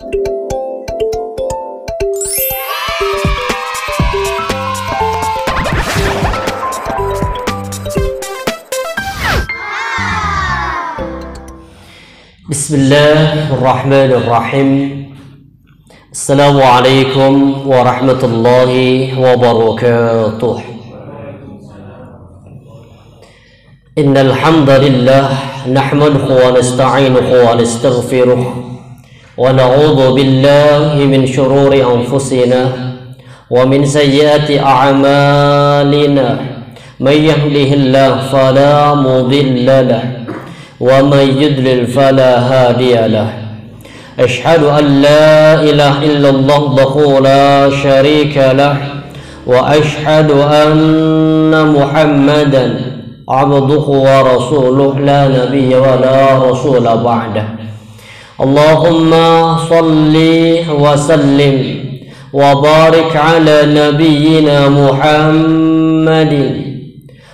Bismillahirrahmanirrahim. Assalamualaikum warahmatullahi wabarakatuh. Innal hamdalillah nahmaduhu wa nasta'inuhu wa nastaghfiruh wa na'udzu billahi min shururi anfusina wa min sayyiati a'malina. May yahdihillahu fala mudilla lahu ومن يضلل فلا هادي له أشهد أن لا إله إلا الله وحده لا شريك له وأشهد أن محمدا عبده ورسوله لا نبي ولا رسول بعده اللهم صل وسلم وبارك على نبينا محمد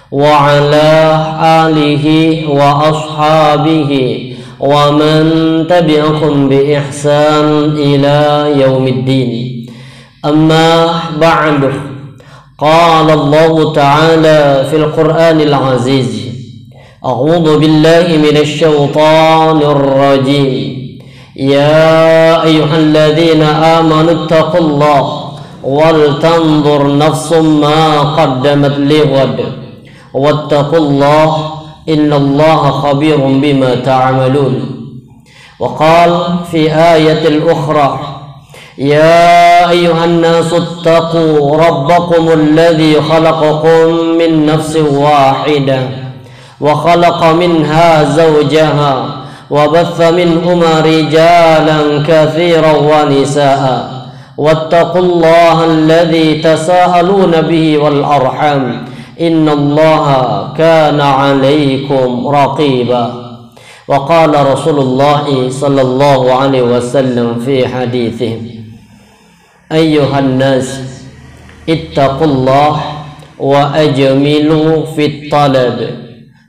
وعلى آله وأصحابه ومن تبعهم بإحسان إلى يوم الدين أما بعد قال الله تعالى في القرآن العزيز أعوذ بالله من الشيطان الرجيم يا أيها الذين آمنوا اتقوا الله ولتنظر نفس ما قدمت لغد واتقوا الله إن الله خبير بما تعملون وقال في آية الأخرى يا أيها الناس اتقوا ربكم الذي خلقكم من نفس واحدة وخلق منها زوجها وبث منهما رجالا كثيرا ونساء واتقوا الله الذي تساءلون به والأرحام إن الله كان عليكم رقيبا وقال رسول الله صلى الله عليه وسلم في حديثه أيها الناس اتقوا الله وأجملوا في الطلب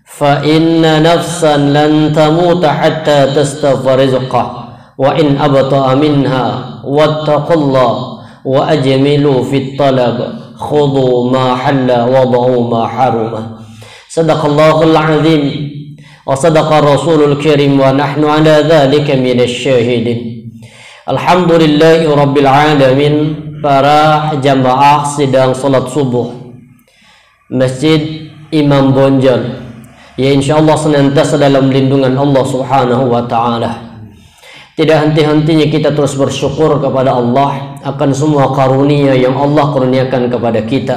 فإن نفسا لن تموت حتى تستوفي رزقه وإن أبطأ منها واتقوا الله وأجملوا في الطلب خذوا ما حل وضعوا ما حرم صدق الله العظيم وصدق الرسول الكريم ونحن على ذلك من الشاهدين Alhamdulillahi Rabbil Alamin. Para jamaah sidang salat subuh Masjid Imam Bonjol, ya insyaallah senantiasa dalam lindungan Allah Subhanahu wa Ta'ala. Tidak henti-hentinya kita terus bersyukur kepada Allah akan semua karunia yang Allah kurniakan kepada kita,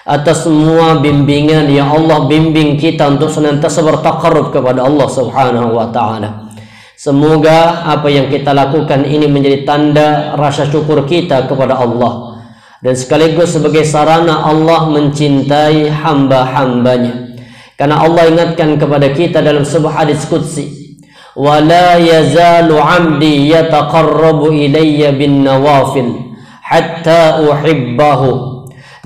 atas semua bimbingan yang Allah bimbing kita untuk senantiasa bertaqarrub kepada Allah Subhanahu wa Ta'ala. Semoga apa yang kita lakukan ini menjadi tanda rasa syukur kita kepada Allah dan sekaligus sebagai sarana Allah mencintai hamba-hambanya. Karena Allah ingatkan kepada kita dalam sebuah hadis qudsi, وَلَا يَزَالُ عَمْدِي يَتَقَرَّبُ إِلَيَّ بِالنَّوَافِلِ حَتَّى أُحِبَّهُ.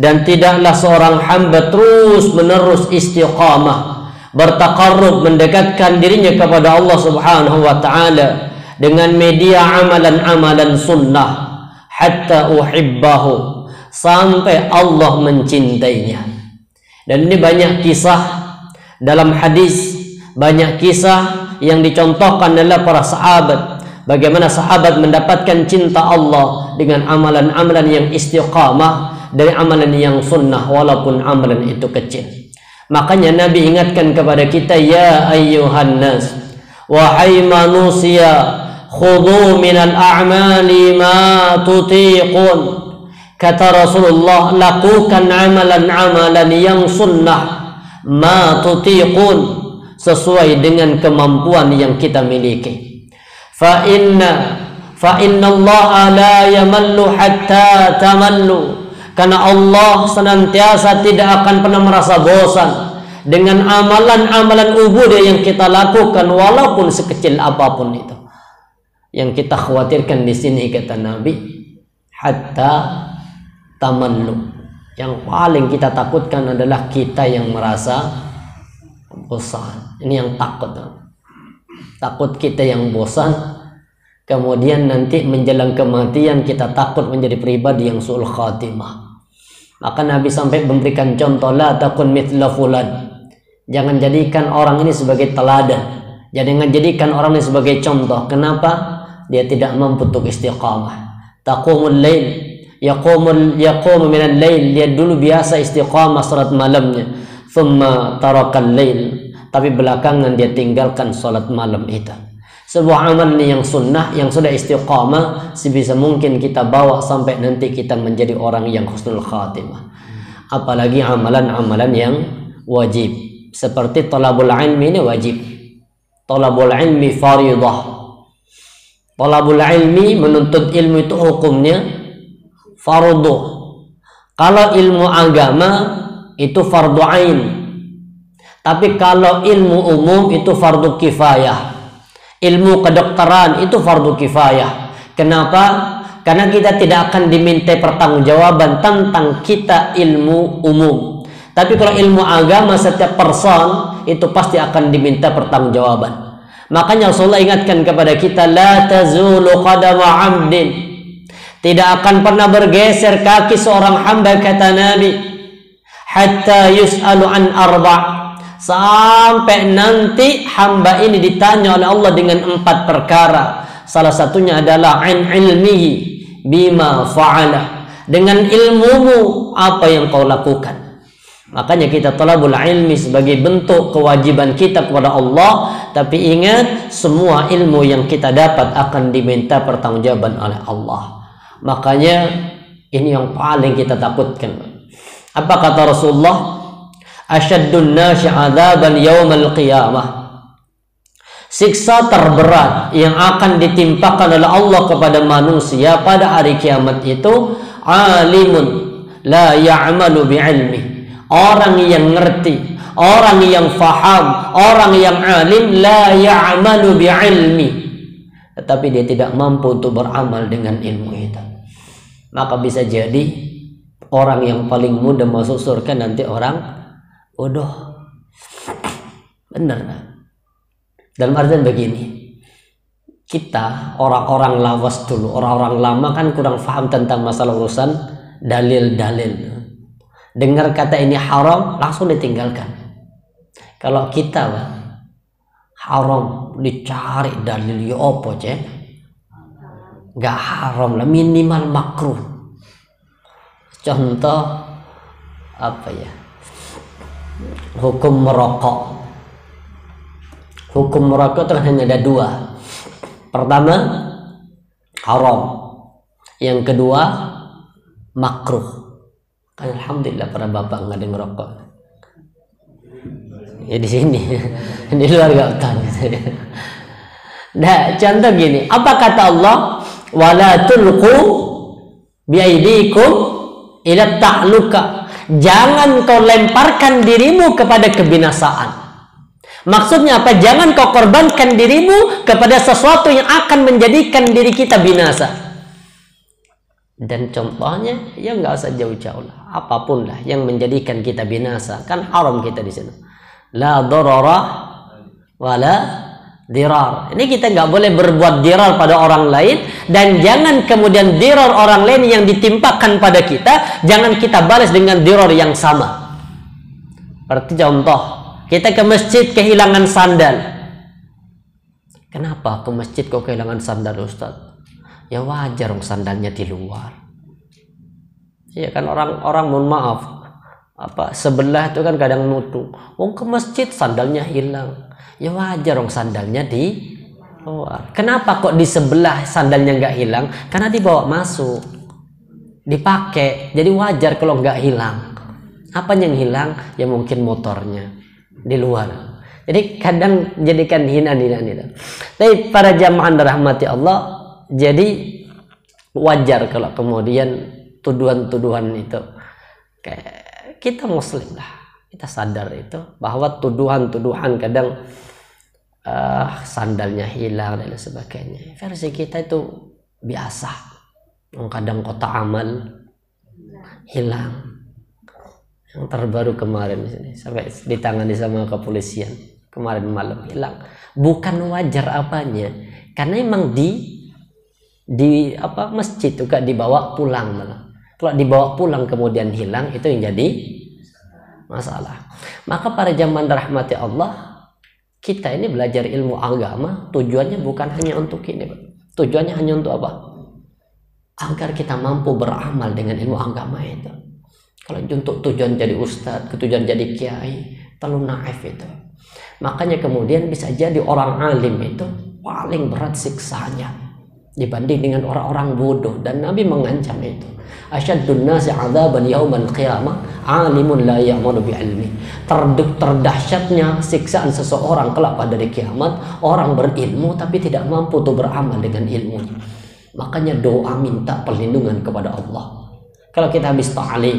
Dan tidaklah seorang hamba terus menerus istiqamah bertaqarrub mendekatkan dirinya kepada Allah Subhanahu wa Ta'ala dengan media amalan-amalan sunnah hatta uhibbahu, sampai Allah mencintainya. Dan ini banyak kisah dalam hadis, banyak kisah yang dicontohkan adalah para sahabat, bagaimana sahabat mendapatkan cinta Allah dengan amalan-amalan yang istiqamah dari amalan yang sunnah walaupun amalan itu kecil. Makanya Nabi ingatkan kepada kita, ya ayyuhan nas, wahai manusia, khudhu minal a'mali ma tutiqun. Kata Rasulullah, lakukan amalan-amalan yang sunnah ma tutiqun, sesuai dengan kemampuan yang kita miliki. Fa inna Allah la yamallu hatta tamallu. Karena Allah senantiasa tidak akan pernah merasa bosan dengan amalan-amalan ubudiyah yang kita lakukan walaupun sekecil apapun itu. Yang kita khawatirkan di sini kata Nabi, hatta tamallu. Yang paling kita takutkan adalah kita yang merasa bosan. Ini yang takut. Takut kita yang bosan kemudian nanti menjelang kematian kita takut menjadi pribadi yang su'ul khatimah. Maka Nabi sampai memberikan contoh, la takun mithla fulan. Jangan jadikan orang ini sebagai teladan. Jangan jadikan orang ini sebagai contoh. Kenapa? Dia tidak mampu untuk istiqamah. Taqumul lail, yaqumu minal lail. Dia dulu biasa istiqamah salat malamnya. Thumma tarakal lail. Tapi belakangan dia tinggalkan salat malam itu. Sebuah amal yang sunnah, yang sudah istiqamah, sebisa mungkin kita bawa sampai nanti kita menjadi orang yang husnul khatimah. Apalagi amalan-amalan yang wajib. Seperti talabul ilmi ini wajib. Talabul ilmi faridah. Talabul ilmi, menuntut ilmu itu hukumnya fardu. Kalau ilmu agama itu fardu ain. Tapi kalau ilmu umum itu fardu kifayah. Ilmu kedokteran itu fardu kifayah. Kenapa? Karena kita tidak akan diminta pertanggungjawaban tentang kita ilmu umum. Tapi kalau ilmu agama, setiap person itu pasti akan diminta pertanggungjawaban. Makanya Rasulullah ingatkan kepada kita, la tazulu qadama 'abdin. Tidak akan pernah bergeser kaki seorang hamba, kata Nabi, hatta yus'alu an arba'. Sampai nanti hamba ini ditanya oleh Allah dengan 4 perkara. Salah satunya adalah an ilmihi bima fa'ala. Dengan ilmumu, apa yang kau lakukan. Makanya kita talabul ilmi sebagai bentuk kewajiban kita kepada Allah. Tapi ingat, semua ilmu yang kita dapat akan diminta pertanggungjawaban oleh Allah. Makanya ini yang paling kita takutkan. Apa kata Rasulullah? Asyaddun nasi 'adzaban yaumal qiyamah. Siksa terberat yang akan ditimpakan oleh Allah kepada manusia pada hari kiamat itu, alimun la ya'malu bi'ilmi. Orang yang ngerti, orang yang faham, orang yang alim, la ya'malu bi'ilmi, tetapi dia tidak mampu untuk beramal dengan ilmu itu. Maka bisa jadi orang yang paling mudah masuk surga nanti orang bodoh. Benar kan? Dalam artian begini, kita orang-orang lawas dulu, orang-orang lama kan kurang paham tentang masalah urusan dalil-dalil. Dengar kata ini haram, langsung ditinggalkan. Kalau kita haram, dicari dalil, ya apa cek? Gak haram lah, minimal makruh. Contoh apa ya? Hukum merokok. Hukum merokok itu hanya ada 2. Pertama, haram. Yang kedua, makruh. Kan alhamdulillah para bapak nggak ada ngerokok. Ya di sini, di luar gak tahu. Nah, contoh gini, apa kata Allah? Wala tulqu biaidikum ila ta'luka. Jangan kau lemparkan dirimu kepada kebinasaan. Maksudnya apa? Jangan kau korbankan dirimu kepada sesuatu yang akan menjadikan diri kita binasa. Dan contohnya ya nggak usah jauh-jauh lah, apapun lah yang menjadikan kita binasa, kan haram kita di sana. La darara wala dirar. Ini kita nggak boleh berbuat dirar pada orang lain, dan jangan kemudian dirar orang lain yang ditimpakan pada kita, jangan kita balas dengan dirar yang sama. Seperti contoh, kita ke masjid kehilangan sandal. Kenapa ke masjid kok kehilangan sandal, Ustaz? Ya wajar dong, sandalnya di luar. Ya kan, orang mohon maaf, sebelah itu kan kadang nuduh, ke masjid sandalnya hilang. Ya wajar dong, sandalnya di luar. Kenapa kok di sebelah sandalnya nggak hilang? Karena dibawa masuk, dipakai. Jadi wajar kalau nggak hilang. Apa yang hilang? Ya mungkin motornya di luar. Jadi kadang jadikan hinaan-hinaan itu. Tapi para jamaah dirahmati Allah, jadi wajar kalau kemudian tuduhan-tuduhan itu, kayak kita muslim lah, kita sadar itu bahwa tuduhan-tuduhan kadang sandalnya hilang dan sebagainya. Versi kita itu biasa. Kadang kotak amal hilang. Yang terbaru kemarin di sini sampai ditangani sama kepolisian kemarin malam hilang. Bukan wajar apanya, karena emang di masjid juga dibawa pulang malah. Kalau dibawa pulang kemudian hilang, itu yang jadi masalah. Maka pada zaman rahmati Allah, kita ini belajar ilmu agama tujuannya bukan hanya untuk ini, Pak. Tujuannya hanya untuk apa? Agar kita mampu beramal dengan ilmu agama itu. Kalau untuk tujuan jadi ustadz, tujuan jadi kiai, terlalu naif itu. Makanya kemudian bisa jadi orang alim itu paling berat siksanya dibanding dengan orang-orang bodoh, dan Nabi mengancam itu. Asyaddun nasi 'adzaban yaumal qiyamah alimun la ya'malu bi'ilmi. Terdahsyatnya siksaan seseorang kelak pada hari kiamat orang berilmu tapi tidak mampu untuk beramal dengan ilmunya. Makanya doa minta perlindungan kepada Allah. Kalau kita habis ta'lim,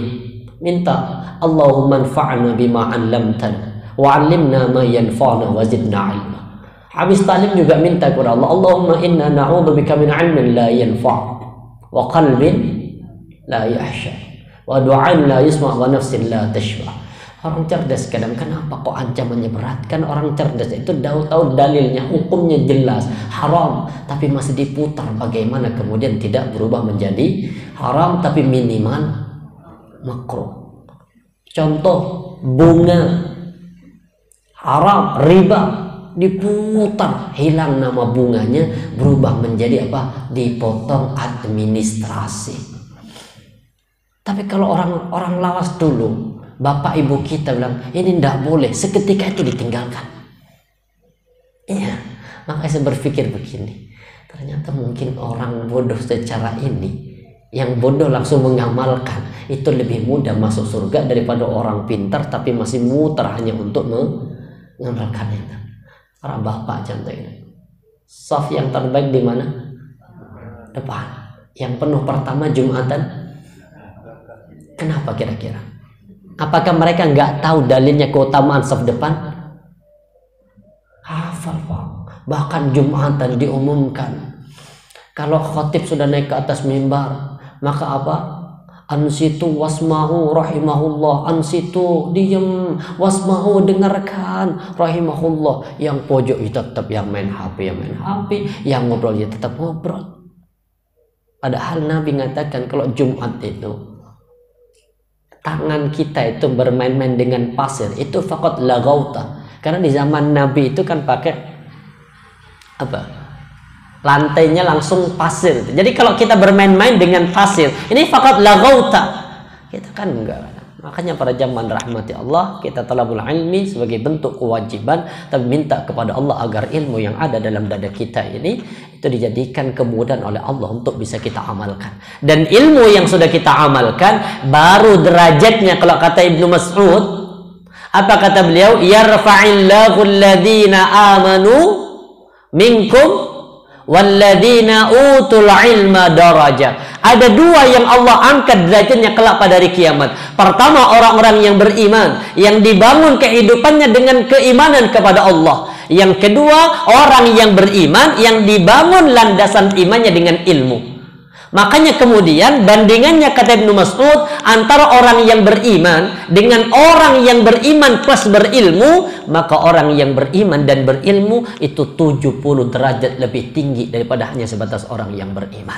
minta Allahumma anfa'na bima 'allamtana wa 'allimna ma yanfa'una wa zidna 'ilma. Habis ta'lim juga minta kepada Allah, Allahumma inna na'udzubika min 'ilmin la yanfa' wa qalbin la yahsha wa du'an la yusma' wa nafsin la tashba'. Orang cerdas kadang kenapa kok ancamannya berat? Kan orang cerdas itu tahu dalilnya, hukumnya jelas haram, tapi masih diputar bagaimana kemudian tidak berubah menjadi haram tapi minimal makruh. Contoh bunga haram, riba, diputar, hilang nama bunganya, berubah menjadi apa? Dipotong administrasi. Tapi kalau orang lawas dulu, bapak ibu kita bilang ini tidak boleh, seketika itu ditinggalkan. Iya, makanya saya berpikir begini, ternyata mungkin orang bodoh secara ini, yang bodoh langsung mengamalkan, itu lebih mudah masuk surga daripada orang pintar tapi masih muter hanya untuk mengamalkan itu. Para bapak contohnya, saf yang terbaik di mana? Depan. Yang penuh pertama Jumatan. Kenapa kira-kira? Apakah mereka nggak tahu dalilnya keutamaan saf depan? Hafal, Pak. Bahkan Jumatan diumumkan. Kalau khatib sudah naik ke atas mimbar, maka apa? Ansitu wasmahu rahimahullah. Ansitu, diam, wasmahu, dengarkan rahimahullah. Yang pojok itu tetap yang main HP, yang ngobrol ya tetap ngobrol. Padahal Nabi mengatakan kalau Jumat itu tangan kita itu bermain-main dengan pasir, itu faqat lagauta. Karena di zaman Nabi itu kan pakai apa? Lantainya langsung pasir. Jadi kalau kita bermain-main dengan pasir, ini faqat lagauta. Kita kan enggak. Makanya pada zaman rahmati Allah, kita talabul ilmi sebagai bentuk kewajiban, tapi minta kepada Allah agar ilmu yang ada dalam dada kita ini itu dijadikan kemudahan oleh Allah untuk bisa kita amalkan. Dan ilmu yang sudah kita amalkan baru derajatnya, kalau kata Ibnu Mas'ud, apa kata beliau? Yarfa'illahu alladhina amanu minkum walladzina utul ilma daraja. Ada dua yang Allah angkat derajatnya kelak pada hari kiamat. Pertama, orang-orang yang beriman, yang dibangun kehidupannya dengan keimanan kepada Allah. Yang kedua, orang yang beriman, yang dibangun landasan imannya dengan ilmu. Makanya kemudian bandingannya kata Ibnu Mas'ud antara orang yang beriman dengan orang yang beriman plus berilmu, maka orang yang beriman dan berilmu itu 70 derajat lebih tinggi daripada hanya sebatas orang yang beriman.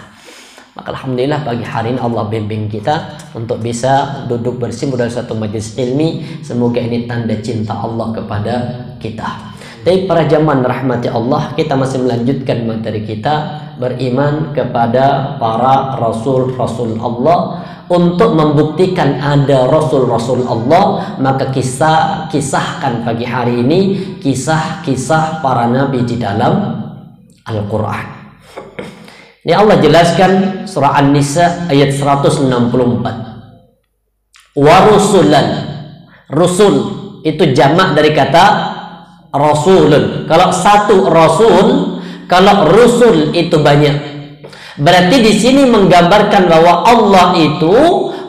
Maka alhamdulillah pagi hari ini Allah bimbing kita untuk bisa duduk bersama dalam satu majlis ilmi. Semoga ini tanda cinta Allah kepada kita. Tapi para zaman rahmati Allah, kita masih melanjutkan materi kita beriman kepada para rasul-rasul Allah. Untuk membuktikan ada rasul-rasul Allah, maka kisahkan pagi hari ini kisah-kisah para nabi di dalam Al-Quran. Ini Allah jelaskan surah An-Nisa ayat 164. Warusulan, rusul itu jamak dari kata rasulun. Kalau satu rasul, kalau rusul itu banyak. Berarti di sini menggambarkan bahwa Allah itu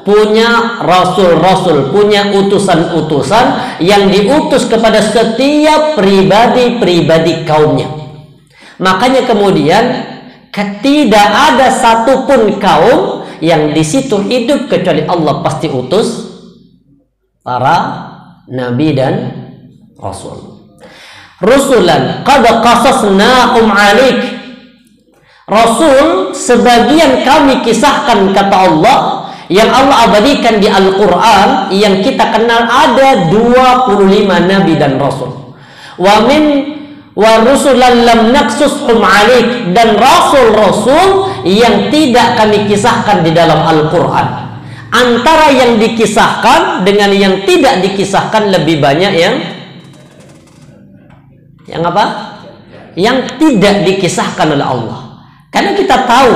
punya rasul-rasul, punya utusan-utusan yang diutus kepada setiap pribadi-pribadi kaumnya. Makanya kemudian tidak ada satupun kaum yang di situ hidup kecuali Allah pasti utus para nabi dan rasul. Rusulan qad qasasnahum 'alaik. Rasul sebagian kami kisahkan, kata Allah, yang Allah abadikan di Al-Quran, yang kita kenal ada 25 nabi dan rasul. Wa rusulan lam naqsushum alaik, dan rasul-rasul yang tidak kami kisahkan di dalam Al-Quran. Antara yang dikisahkan dengan yang tidak dikisahkan lebih banyak yang apa? Yang tidak dikisahkan oleh Allah. Karena kita tahu,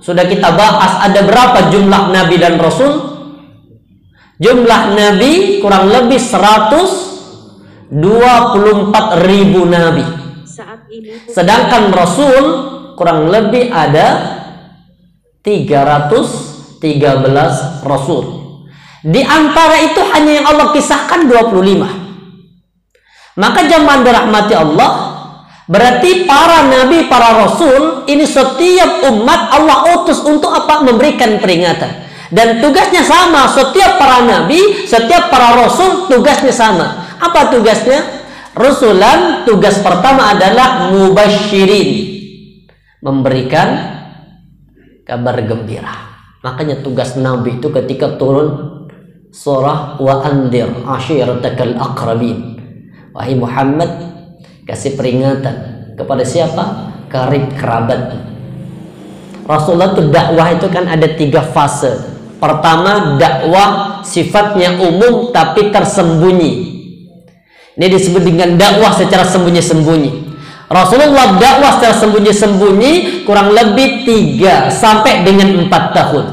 sudah kita bahas ada berapa jumlah nabi dan rasul? Jumlah nabi kurang lebih 124.000 nabi. Sedangkan rasul kurang lebih ada 313 rasul. Di antara itu hanya yang Allah kisahkan 25. Maka jamaah dirahmati Allah, berarti para nabi, para rasul ini setiap umat Allah utus untuk apa? Memberikan peringatan. Dan tugasnya sama, setiap para nabi, setiap para rasul tugasnya sama. Apa tugasnya? Rasulan, tugas pertama adalah mubasyirin, memberikan kabar gembira. Makanya tugas nabi itu ketika turun surah wa andir ashiratakal aqrabin, wahai Muhammad, kasih peringatan kepada siapa? Karib kerabat. Rasulullah itu dakwah itu kan ada 3 fase. Pertama, dakwah sifatnya umum tapi tersembunyi. Ini disebut dengan dakwah secara sembunyi-sembunyi. Rasulullah dakwah secara sembunyi-sembunyi kurang lebih 3 sampai dengan 4 tahun.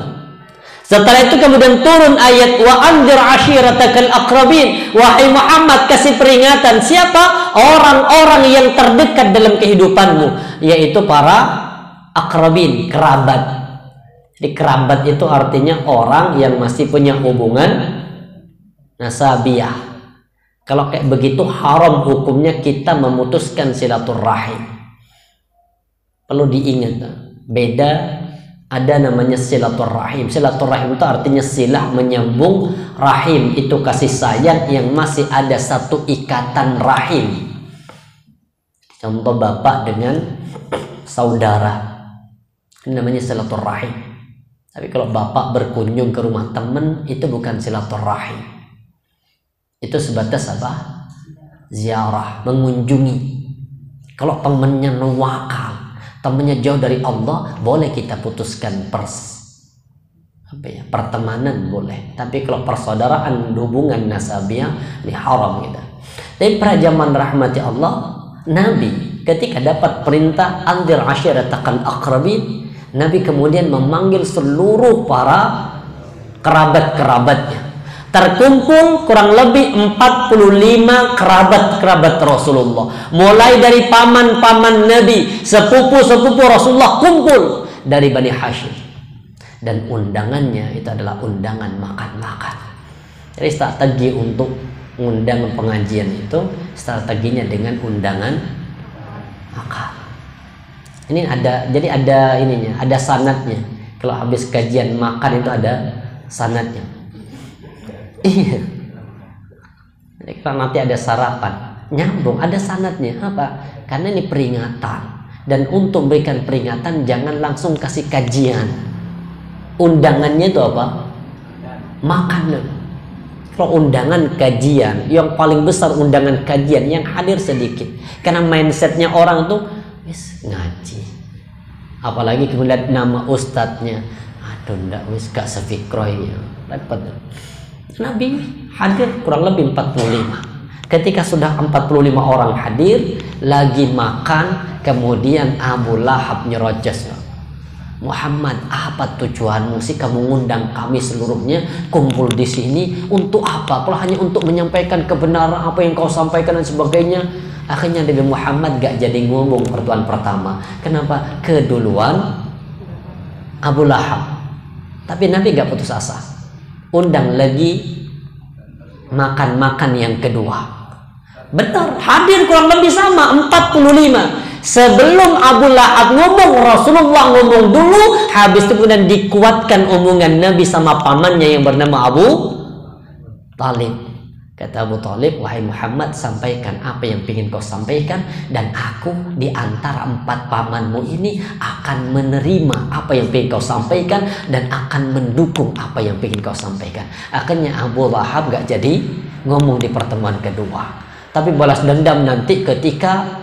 Setelah itu kemudian turun ayat wa anzir ashiratakal aqrabin, wahai Muhammad, kasih peringatan siapa? Orang-orang yang terdekat dalam kehidupanmu, yaitu para aqrabin, kerabat. Jadi kerabat itu artinya orang yang masih punya hubungan nasabiah. Kalau kayak begitu haram hukumnya kita memutuskan silaturahim. Perlu diingat, beda. Ada namanya silaturahim. Silaturahim itu artinya silah, menyambung, rahim itu kasih sayang yang masih ada satu ikatan rahim. Contoh bapak dengan saudara, ini namanya silaturahim. Tapi kalau bapak berkunjung ke rumah teman, itu bukan silaturahim. Itu sebatas apa? Ziarah, mengunjungi. Kalau temannya nuwakal, temannya jauh dari Allah, boleh kita putuskan pertemanan boleh. Tapi kalau persaudaraan, hubungan nasabiah, ini haram gitu. Tapi pada zaman rahmati Allah, Nabi ketika dapat perintah anzir ashiratakal aqrabin, Nabi kemudian memanggil seluruh para kerabat-kerabatnya. Terkumpul kurang lebih 45 kerabat-kerabat Rasulullah. Mulai dari paman-paman Nabi, sepupu-sepupu Rasulullah kumpul dari Bani Hashim. Dan undangannya itu adalah undangan makan-makan. Jadi strategi untuk undang pengajian itu strateginya dengan undangan makan. Ini ada, jadi ada ininya, ada sanadnya. Kalau habis kajian makan itu ada sanadnya. Iya. Jadi kalau nanti ada sarapan, nyambung, ada sanadnya. Apa? Karena ini peringatan. Dan untuk berikan peringatan jangan langsung kasih kajian. Undangannya itu apa? Makanan. Kalau undangan kajian, yang paling besar undangan kajian yang hadir sedikit. Karena mindsetnya orang tuh wis ngaji. Apalagi kemudian nama ustadznya, aduh ndak wis gak sefikrohnya. Repot. Nabi hadir kurang lebih 45. Ketika sudah 45 orang hadir, lagi makan, kemudian Abu Lahab nyerocos. Muhammad, apa tujuanmu sih kamu ngundang kami seluruhnya kumpul di sini untuk apa? Kalau hanya untuk menyampaikan kebenaran apa yang kau sampaikan dan sebagainya. Akhirnya Nabi Muhammad gak jadi ngomong pertemuan pertama. Kenapa? Keduluan Abu Lahab. Tapi Nabi gak putus asa. Undang lagi makan-makan yang kedua. Benar, hadir kurang lebih sama 45. Sebelum Abu Lahab ngomong, Rasulullah ngomong dulu. Habis itu kemudian dikuatkan omongan Nabi sama pamannya yang bernama Abu Talib. Kata Abu Thalib, wahai Muhammad, sampaikan apa yang ingin kau sampaikan, dan aku di antara 4 pamanmu ini akan menerima apa yang ingin kau sampaikan dan akan mendukung apa yang ingin kau sampaikan. Akhirnya Abu Lahab gak jadi ngomong di pertemuan kedua, tapi balas dendam nanti ketika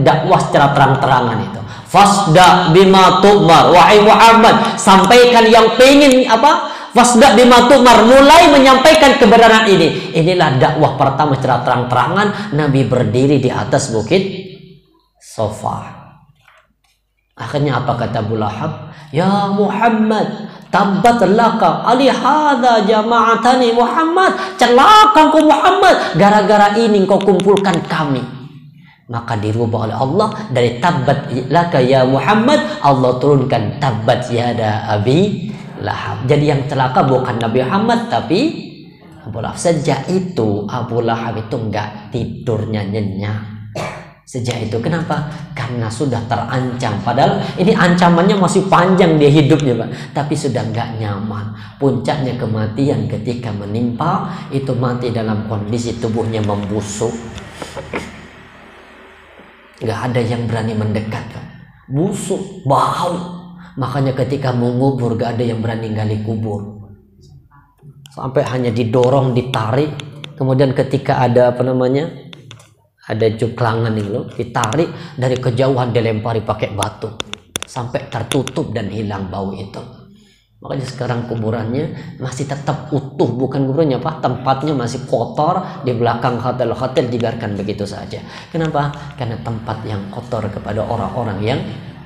dakwah secara terang-terangan itu. Fasda bima tu'mar, wahai Muhammad, sampaikan yang pengen Fasda bima tu'mar, mulai menyampaikan kebenaran ini. Inilah dakwah pertama secara terang-terangan. Nabi berdiri di atas bukit Safa. Akhirnya apa kata Abu Lahab? Ya Muhammad, tabbat laka alihada jama'atani Muhammad, celaka engkau Muhammad, gara-gara ini engkau kumpulkan kami. Maka dirubah oleh Allah dari tabbat laka ya Muhammad, Allah turunkan tabbat yada Abi Lahab. Jadi yang celaka bukan Nabi Muhammad tapi Abu Lahab. Sejak itu Abu Lahab itu enggak tidurnya nyenyak. Sejak itu kenapa? Karena sudah terancam. Padahal ini ancamannya masih panjang dia hidupnya, Pak. Tapi sudah enggak nyaman. Puncaknya kematian ketika menimpa, itu mati dalam kondisi tubuhnya membusuk. Enggak ada yang berani mendekat, Pak. Busuk, bau. Makanya ketika mau ngubur gak ada yang berani gali kubur. Sampai hanya didorong, ditarik. Kemudian ketika ada ada juklangan nih loh, ditarik dari kejauhan, dilempari pakai batu sampai tertutup dan hilang bau itu. Makanya sekarang kuburannya masih tetap utuh, bukan kuburannya tempatnya masih kotor di belakang hotel-hotel, dibiarkan begitu saja. Kenapa? Karena tempat yang kotor kepada orang-orang yang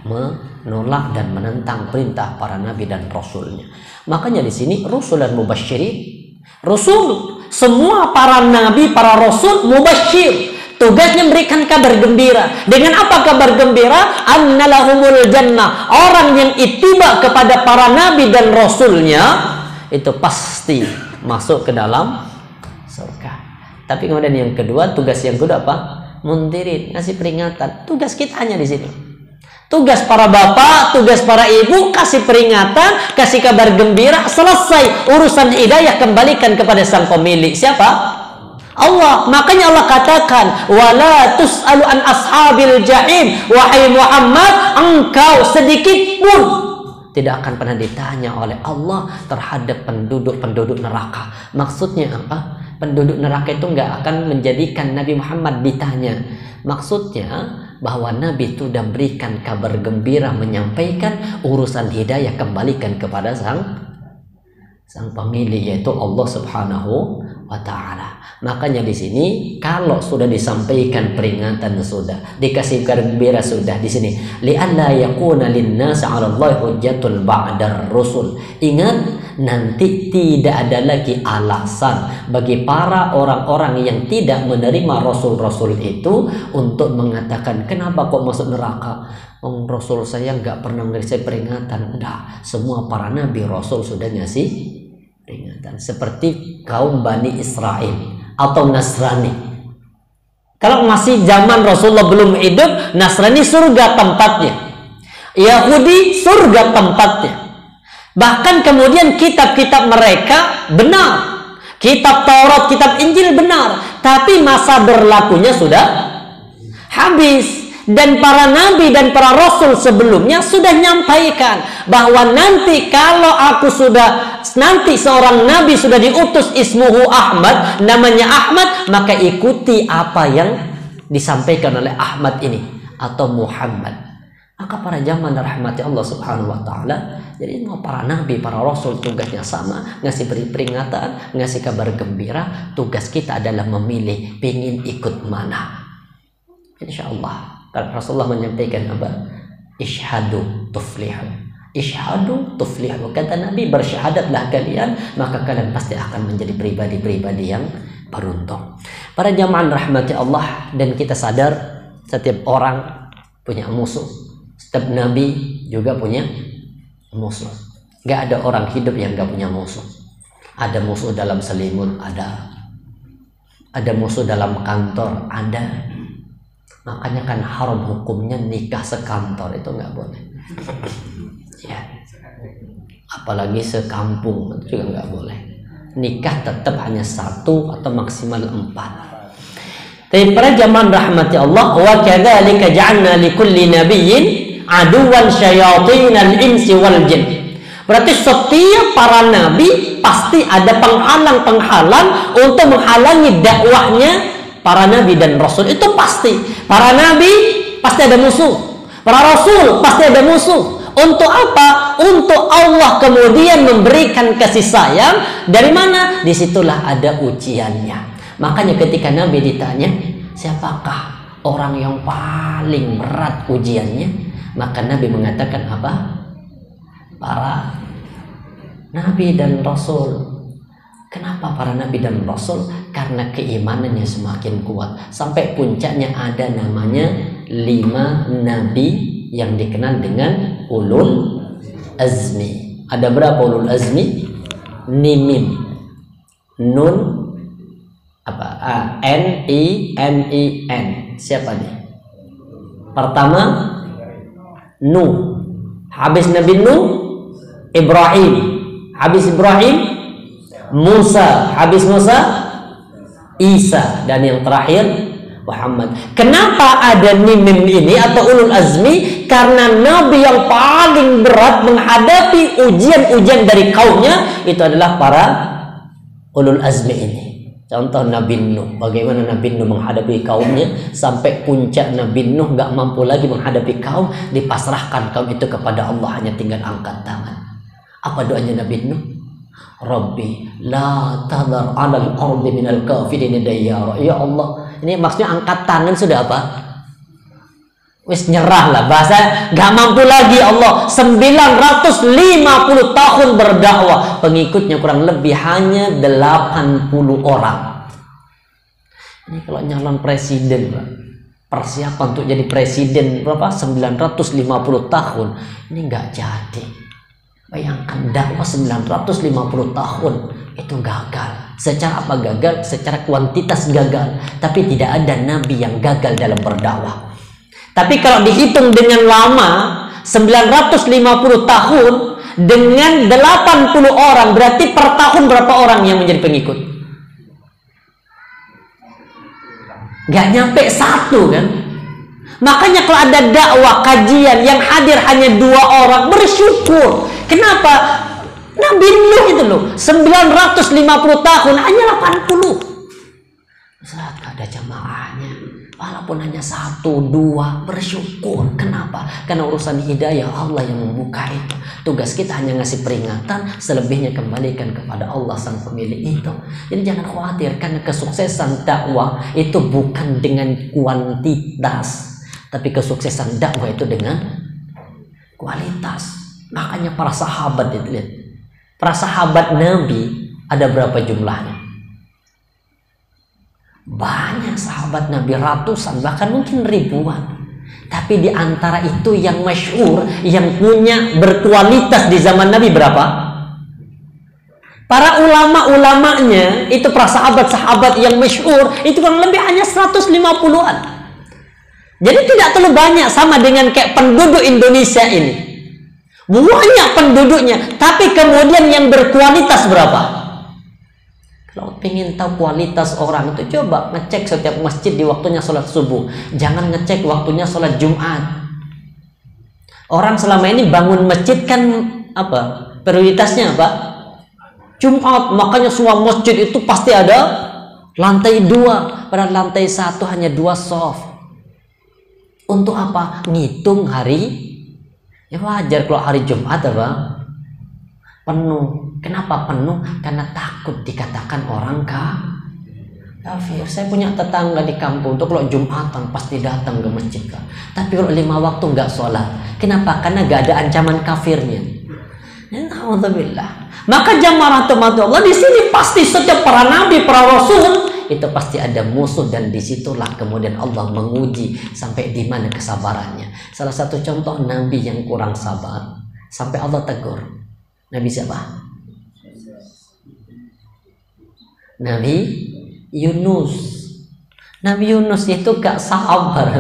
menolak dan menentang perintah para nabi dan rasulnya. Makanya di sini Rasul dan Mubasyirin, Rasul, semua para nabi, para rasul mubasyir, tugasnya memberikan kabar gembira. Dengan apa kabar gembira? Annalahumul jannah. Orang yang ittiba kepada para nabi dan rasulnya itu pasti masuk ke dalam surga. Tapi kemudian yang kedua, tugas yang kedua apa? Mundirin, ngasih peringatan. Tugas kita hanya di sini. Tugas para bapak, tugas para ibu, kasih peringatan, kasih kabar gembira, selesai. Urusan hidayah kembalikan kepada sang pemilik. Siapa? Allah. Makanya Allah katakan, wala tus'alu an ashabil jahim. Wahai Muhammad, engkau sedikit pun tidak akan pernah ditanya oleh Allah terhadap penduduk neraka. Maksudnya apa? Penduduk neraka itu nggak akan menjadikan Nabi Muhammad ditanya. Maksudnya bahwa Nabi itu sudah berikan kabar gembira, menyampaikan urusan hidayah kembalikan kepada sang pemilik, yaitu Allah Subhanahu wa Ta'ala. Makanya di sini kalau sudah disampaikan peringatan, sudah dikasih kabar gembira, sudah di sini li'alla yakuna lin-nas 'ala Allah hujjatul ba'dar rusul. Ingat, nanti tidak ada lagi alasan bagi para orang-orang yang tidak menerima rasul-rasul itu untuk mengatakan, kenapa kok masuk neraka? Rasul saya nggak pernah ngasih peringatan. Enggak, semua para nabi rasul sudah ngasih peringatan. Seperti kaum Bani Israel atau Nasrani. Kalau masih zaman Rasulullah belum hidup, Nasrani surga tempatnya, Yahudi surga tempatnya. Bahkan kemudian kitab-kitab mereka benar, kitab Taurat, kitab Injil benar, tapi masa berlakunya sudah habis. Dan para nabi dan para rasul sebelumnya sudah nyampaikan bahwa nanti kalau nanti seorang nabi sudah diutus, ismuhu Ahmad, namanya Ahmad, maka ikuti apa yang disampaikan oleh Ahmad ini atau Muhammad. Maka para jamaah rahmati Allah Subhanahu wa Ta'ala, jadi para nabi, para rasul tugasnya sama, ngasih beri peringatan, ngasih kabar gembira. Tugas kita adalah memilih pingin ikut mana. Insya Allah. Kalau Rasulullah menyampaikan apa? Ishhadu tuflihu. Ishhadu tuflihu. Kata Nabi, bersyahadatlah kalian, maka kalian pasti akan menjadi pribadi-pribadi yang beruntung. Para jamaah rahmati Allah, dan kita sadar setiap orang punya musuh. Setiap nabi juga punya musuh. Gak ada orang hidup yang gak punya musuh. Ada musuh dalam selimut, ada musuh dalam kantor, ada. Makanya kan haram hukumnya nikah sekantor, itu nggak boleh. Ya. Apalagi sekampung, itu juga nggak boleh. nikah tetap hanya 1 atau maksimal 4. Tapi para jamaah rahmati Allah, wa kadzalika ja'alna likulli nabiyyin aduwan syayatinal insi wal jin. Berarti setiap para nabi pasti ada penghalang-penghalang untuk menghalangi dakwahnya para nabi dan rasul. Itu pasti. Para nabi pasti ada musuh. Para rasul pasti ada musuh. Untuk apa? Untuk Allah kemudian memberikan kasih sayang. Dari mana? Disitulah ada ujiannya. Makanya ketika Nabi ditanya, siapakah orang yang paling berat ujiannya? Maka Nabi mengatakan apa? Para nabi dan rasul. Kenapa para nabi dan rasul? Karena keimanannya semakin kuat. Sampai puncaknya ada namanya 5 nabi yang dikenal dengan ulul azmi. Ada berapa ulul azmi? Mim, nun, apa? N. Siapa nih? Pertama Nuh. Habis Nabi Nuh, Ibrahim. Habis Ibrahim, Musa. Habis Musa, Isa. Dan yang terakhir Muhammad. Kenapa ada mim ini atau ulul azmi? Karena nabi yang paling berat menghadapi ujian-ujian dari kaumnya itu adalah para ulul azmi ini. Contoh Nabi Nuh, bagaimana Nabi Nuh menghadapi kaumnya sampai puncak Nabi Nuh gak mampu lagi menghadapi kaum, dipasrahkan kaum itu kepada Allah, hanya tinggal angkat tangan. Apa doanya Nabi Nuh? Rabbi la tadhar 'alal ardi minal kafirin dayyara. Ya Allah, ini maksudnya angkat tangan sudah apa? Wis nyerah lah, bahasa gak mampu lagi Allah. 950 tahun berdakwah, pengikutnya kurang lebih hanya 80 orang. Ini kalau nyalon presiden, persiapan untuk jadi presiden berapa? 950 tahun. Ini nggak jadi. Bayangkan dakwah 950 tahun itu gagal. Secara apa gagal? Secara kuantitas gagal. Tapi tidak ada nabi yang gagal dalam berdakwah. Tapi kalau dihitung dengan lama, 950 tahun dengan 80 orang, berarti per tahun berapa orang yang menjadi pengikut? Gak nyampe 1 kan? Makanya kalau ada dakwah, kajian yang hadir hanya 2 orang, bersyukur. Kenapa? Nabi Nuh itu loh, 950 tahun hanya 80. Saat gak ada jamaahnya, walaupun hanya 1, 2, bersyukur. Kenapa? Karena urusan hidayah Allah yang membuka itu. Tugas kita hanya ngasih peringatan, selebihnya kembalikan kepada Allah sang pemilik itu. Jadi jangan khawatir, karena kesuksesan dakwah itu bukan dengan kuantitas, tapi kesuksesan dakwah itu dengan kualitas. Makanya para sahabat itu, lihat, para sahabat Nabi ada berapa jumlahnya? Banyak sahabat Nabi, ratusan, bahkan mungkin ribuan. Tapi di antara itu yang masyhur, yang punya berkualitas di zaman Nabi berapa? Para ulama-ulamanya, itu para sahabat-sahabat yang masyhur, itu kurang lebih hanya 150-an. Jadi tidak terlalu banyak, sama dengan kayak penduduk Indonesia ini. Banyak penduduknya, tapi kemudian yang berkualitas berapa? Kalau ingin tahu kualitas orang itu, coba ngecek setiap masjid di waktunya sholat subuh. Jangan ngecek waktunya sholat Jumat. Orang selama ini bangun masjid kan apa? Prioritasnya apa? Jumat. Makanya semua masjid itu pasti ada lantai 2. Pada lantai 1 hanya 2 soft. Untuk apa? Ngitung hari. Ya wajar kalau hari Jumat apa? Penuh. Kenapa penuh? Karena takut dikatakan orang kafir. Saya punya tetangga di kampung tuh kalau Jumatan pasti datang ke masjid kan. Tapi kalau 5 waktu nggak sholat. Kenapa? Karena nggak ada ancaman kafirnya. Alhamdulillah. Maka jamaah Allah di sini pasti setiap para nabi, para rasul itu pasti ada musuh, dan disitulah kemudian Allah menguji sampai di mana kesabarannya. Salah satu contoh nabi yang kurang sabar sampai Allah tegur. Nabi siapa? Nabi Yunus. Nabi Yunus itu gak sabar.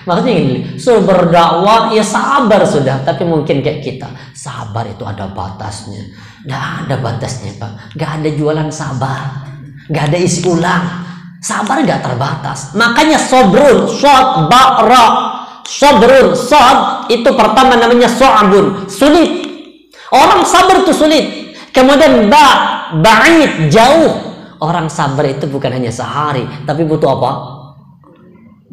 Maksudnya gini, suruh berdakwah ya sabar sudah, tapi mungkin kayak kita, sabar itu ada batasnya. Nggak ada batasnya, Pak. Nggak ada jualan sabar, nggak ada isi ulang. Sabar nggak terbatas. Makanya sobrun, sod, ra, sobrun, sod itu pertama namanya so'abun, sulit. Orang sabar itu sulit. Kemudian ba'id, jauh. Orang sabar itu bukan hanya sehari, tapi butuh apa?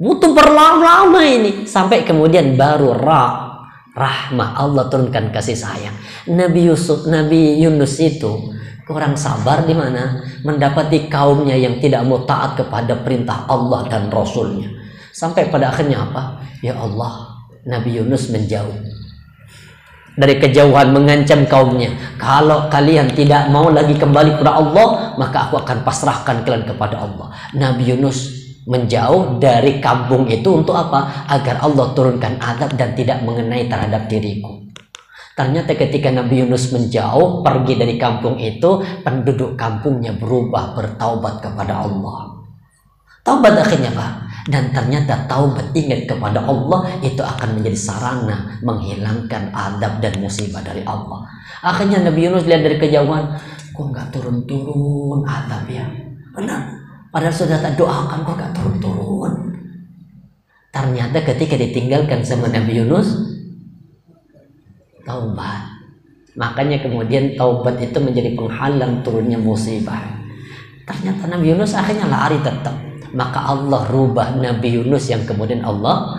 Butuh berlama-lama ini. Sampai kemudian baru rahmah, Allah turunkan kasih sayang. Nabi Yunus itu kurang sabar di mana? Mendapati kaumnya yang tidak mau taat kepada perintah Allah dan Rasulnya. Sampai pada akhirnya apa? Ya Allah, Nabi Yunus menjauh. Dari kejauhan mengancam kaumnya, kalau kalian tidak mau lagi kembali kepada Allah, maka aku akan pasrahkan kalian kepada Allah. Nabi Yunus menjauh dari kampung itu untuk apa? Agar Allah turunkan azab dan tidak mengenai terhadap diriku. Ternyata ketika Nabi Yunus menjauh, pergi dari kampung itu, penduduk kampungnya berubah, bertaubat kepada Allah. Taubat akhirnya, Pak. Dan ternyata taubat, ingat kepada Allah, itu akan menjadi sarana menghilangkan azab dan musibah dari Allah. Akhirnya Nabi Yunus lihat dari kejauhan, kok nggak turun-turun azab ya? Benar. Padahal sudah tak doakan, kok gak turun-turun. Ternyata ketika ditinggalkan sama Nabi Yunus, taubat. Makanya kemudian taubat itu menjadi penghalang turunnya musibah. Ternyata Nabi Yunus akhirnya lari tetap. Maka Allah rubah Nabi Yunus yang kemudian Allah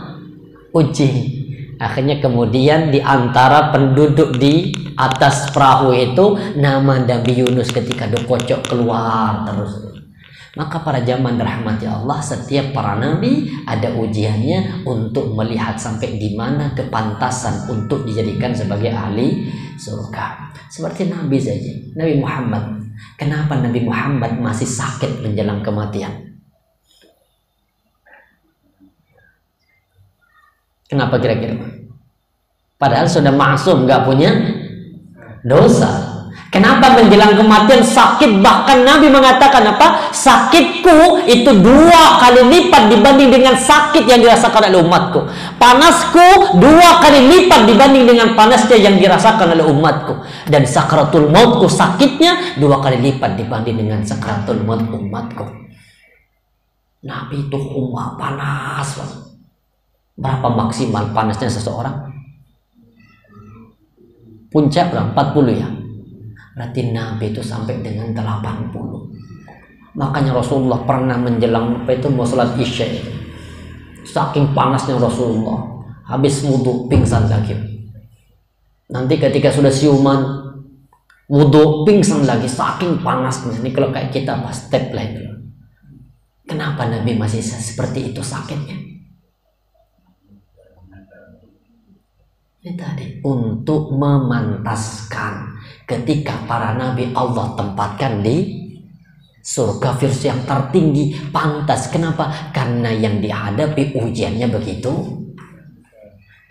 uji. Akhirnya kemudian di antara penduduk di atas perahu itu, nama Nabi Yunus ketika dikocok keluar terus. Maka para jamaah dirahmati Allah, setiap para nabi ada ujiannya untuk melihat sampai di mana kepantasan untuk dijadikan sebagai ahli surga. Seperti Nabi saja, Nabi Muhammad. Kenapa Nabi Muhammad masih sakit menjelang kematian? Kenapa kira-kira? Padahal sudah maksum, nggak punya dosa. Kenapa menjelang kematian sakit? Bahkan Nabi mengatakan apa? Sakitku itu 2 kali lipat dibanding dengan sakit yang dirasakan oleh umatku. Panasku 2 kali lipat dibanding dengan panasnya yang dirasakan oleh umatku. Dan sakratul mautku, sakitnya 2 kali lipat dibanding dengan sakratul maut umatku. Nabi itu panas. Berapa maksimal panasnya seseorang? Puncak berapa? 40 ya? Berarti Nabi itu sampai dengan 80. Makanya Rasulullah pernah menjelang mau sholat isya itu, saking panasnya Rasulullah, habis wudhu pingsan lagi. Nanti ketika sudah siuman wudhu pingsan lagi, saking panasnya. Ini kalau kayak kita pas step lah itu. Kenapa Nabi masih seperti itu sakitnya? Ini tadi untuk memantaskan ketika para nabi Allah tempatkan di surga firdaus yang tertinggi, pantas. Kenapa? Karena yang dihadapi ujiannya begitu.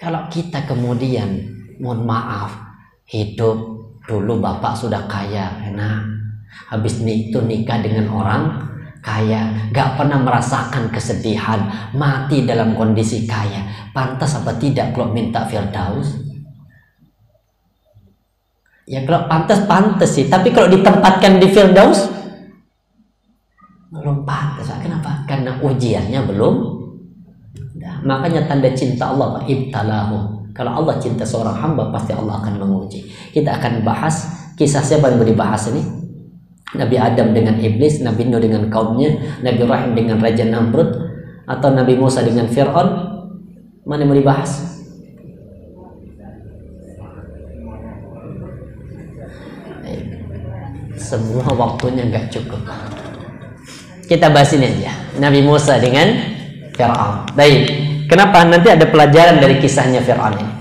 Kalau kita kemudian, mohon maaf, hidup dulu bapak sudah kaya, enak, habis itu nikah dengan orang kaya, gak pernah merasakan kesedihan, mati dalam kondisi kaya, pantas apa tidak kalau minta firdaus? Ya kalau pantas sih, tapi kalau ditempatkan di firdaus belum pantas. Kenapa? Karena ujiannya belum. Nah, makanya tanda cinta Allah, ibtalahu. Kalau Allah cinta seorang hamba, pasti Allah akan menguji. Kita akan bahas kisah siapa yang mau dibahas ini? Nabi Adam dengan iblis, Nabi Nuh dengan kaumnya, Nabi Ibrahim dengan Raja Namrud, atau Nabi Musa dengan Fir'aun? Mana yang mau dibahas? Semua waktunya nggak cukup. Kita bahas ini aja, Nabi Musa dengan Fir'aun. Baik, kenapa? Nanti ada pelajaran dari kisahnya Fir'aun ini.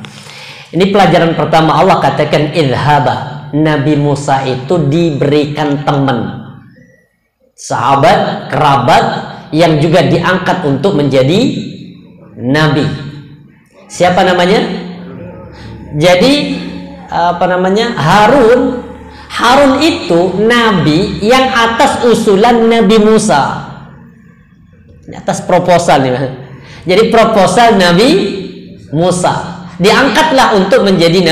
Ini pelajaran pertama. Allah katakan idhaba. Nabi Musa itu diberikan teman, sahabat, kerabat yang juga diangkat untuk menjadi nabi. Siapa namanya? Jadi Harun. Harun itu nabi yang atas usulan Nabi Musa. Di atas proposal nih. Jadi proposal Nabi Musa diangkatlah untuk menjadi